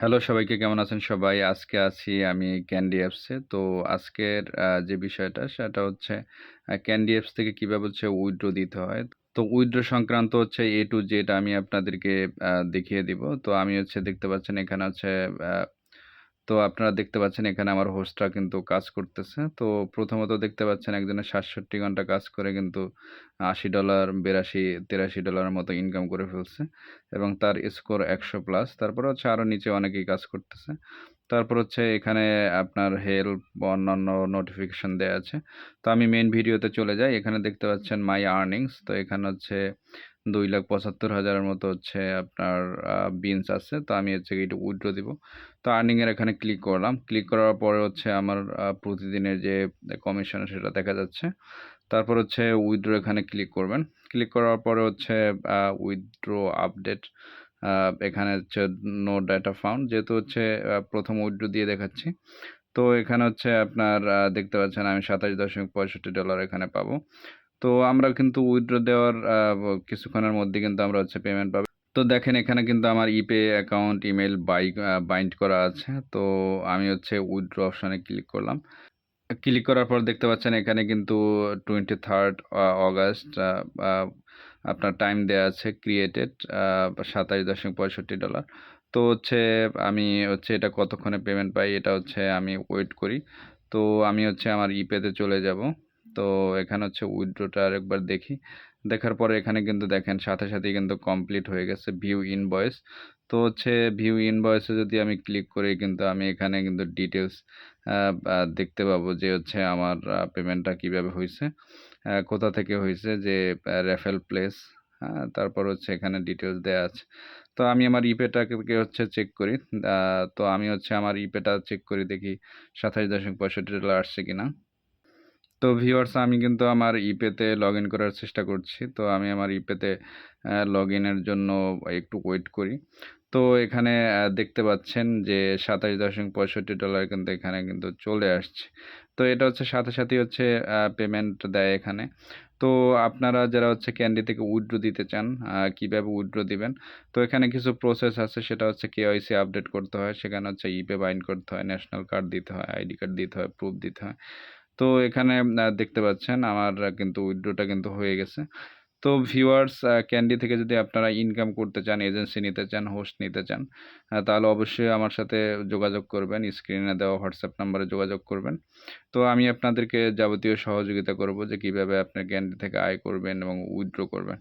Hello সবাইকে কেমন আছেন সবাই? আজকে আছি আমি ক্যান্ডি অ্যাপসে। তো আজকের যে বিষয়টা সেটা হচ্ছে ক্যান্ডি অ্যাপস থেকে কিভাবে হচ্ছে উইথড্র দিতে হয়। তো উইথড্র সংক্রান্ত হচ্ছে A to Z আমি আপনাদেরকে দেখিয়ে দিব। তো আমি হচ্ছে দেখতে পাচ্ছেন এখানে হচ্ছে আ তো আপনারা দেখতে পাচ্ছেন এখানে আমার হোস্টরা কিন্তু কাজ করতেছে। তো প্রথমত দেখতে পাচ্ছেন একজনের ৬৭ ঘন্টা কাজ করে কিন্তু $৮০, ৮২, $৮৩ এর মতো ইনকাম করে ফেলছে এবং তার স্কোর ১০০ প্লাস। তারপরে হচ্ছে আরো নিচে অনেকেই কাজ করতেছে। তারপর হচ্ছে এখানে আপনার হেল্প বা অন্যান্য নোটিফিকেশন দেয়া আছে। তো আমি মেইন ভিডিওতে চলে যাই। এখানে দেখতে পাচ্ছেন মাই আর্নিংস। তো এখানে হচ্ছে ২,৭৫,০০০ এর মতো হচ্ছে আপনার বিনস আছে। তো আমি হচ্ছে এটা উইথড্র দিব। তো আর্নিং এর এখানে ক্লিক করলাম। ক্লিক করার পরে হচ্ছে আমার প্রতিদিনের যে কমিশন সেটা দেখা যাচ্ছে। তারপর হচ্ছে উইথড্র এখানে ক্লিক করবেন। ক্লিক করার পরে হচ্ছে উইথড্র আপডেট এখানে হচ্ছে নো ডাটা ফাউন্ড যেহেতু হচ্ছে ১ম উইথড্র দিয়ে দেখাচ্ছি। তো এখানে হচ্ছে আপনার দেখতে পাচ্ছেন আমি $২৭.৬৫ এখানে পাবো। তো আমরা কিন্তু উইথড্র দেওয়ার কিছুক্ষণের মধ্যে কিন্তু আমরা হচ্ছে পেমেন্ট পাবো। তো দেখেন এখানে কিন্তু আমার ইপে অ্যাকাউন্ট, ইমেইল বাইন্ড করা আছে। তো আমি হচ্ছে উইথড্র অপশনে ক্লিক করলাম। ক্লিক করার পর দেখতে পাচ্ছেন এখানে কিন্তু 23rd অগাস্ট আ আপনার টাইম দেয়া আছে ক্রিয়েটেড $২৭.৬৫। তো হচ্ছে আমি হচ্ছে এটা কতক্ষণে পেমেন্ট পাই এটা হচ্ছে আমি ওয়েট করি। তো আমি হচ্ছে আমার ইপেতে চলে যাব। তো এখানে হচ্ছে উইথড্রটা আরেকবার দেখি। দেখার পরে এখানে কিন্তু দেখেন সাথে সাথেই কিন্তু কমপ্লিট হয়ে গেছে ভিউ ইনভয়েস। তো হচ্ছে ভিউ ইনভয়েসে যদি আমি ক্লিক করি কিন্তু আমি এখানে কিন্তু ডিটেইলস আ আ দেখতে পাবো যে হচ্ছে আমার পেমেন্টটা কিভাবে হইছে, কোথা থেকে হইছে যে রেফারেল প্লেস, তারপর হচ্ছে এখানে ডিটেইলস দেয়া আছে। তো আমি আমার ইপেটাকে হচ্ছে চেক করি। আ তো আমি হচ্ছে আমার ইপেটা চেক করি দেখি $২৭.৬৫ আসছে কিনা। তো ভিউয়ার্স আমি কিন্তু আমার ইপেতে লগইন করার চেষ্টা করছি। তো আমি আমার ইপেতে লগইনের জন্য একটু ওয়েট করি। তো এখানে দেখতে পাচ্ছেন যে $২৭.৬৫ কিন্তু এখানে কিন্তু চলে আসছে। তো এটা হচ্ছে সাথে সাথেই হচ্ছে পেমেন্ট দেয় এখানে। তো আপনারা যারা হচ্ছে ক্যান্ডি থেকে উইথড্র দিতে চান, কিভাবে উইথড্র দিবেন? তো এখানে কিছু প্রসেস আছে সেটা হচ্ছে কেওয়াইসি আপডেট করতে হয়। সেখানে হচ্ছে ইপে বাইন্ড করতে হয়, ন্যাশনাল কার্ড দিতে হয়, আইডি কার্ড দিতে হয়, প্রুফ দিতে হয়। তো এখানে দেখতে পাচ্ছেন আমার কিন্তু উইথড্রটা কিন্তু হয়ে গেছে। তো ভিউয়ার্স ক্যান্ডি থেকে যদি আপনারা ইনকাম করতে চান, এজেন্সি নিতে চান, হোস্ট নিতে চান, তাহলে অবশ্যই আমার সাথে যোগাযোগ করবেন। স্ক্রিনে দেওয়া হোয়াটসঅ্যাপ নাম্বারে যোগাযোগ করবেন। তো আমি আপনাদেরকে যাবতীয় সহযোগিতা করব যে কিভাবে আপনি ক্যান্ডি থেকে আয় করবেন এবং উইথড্র করবেন।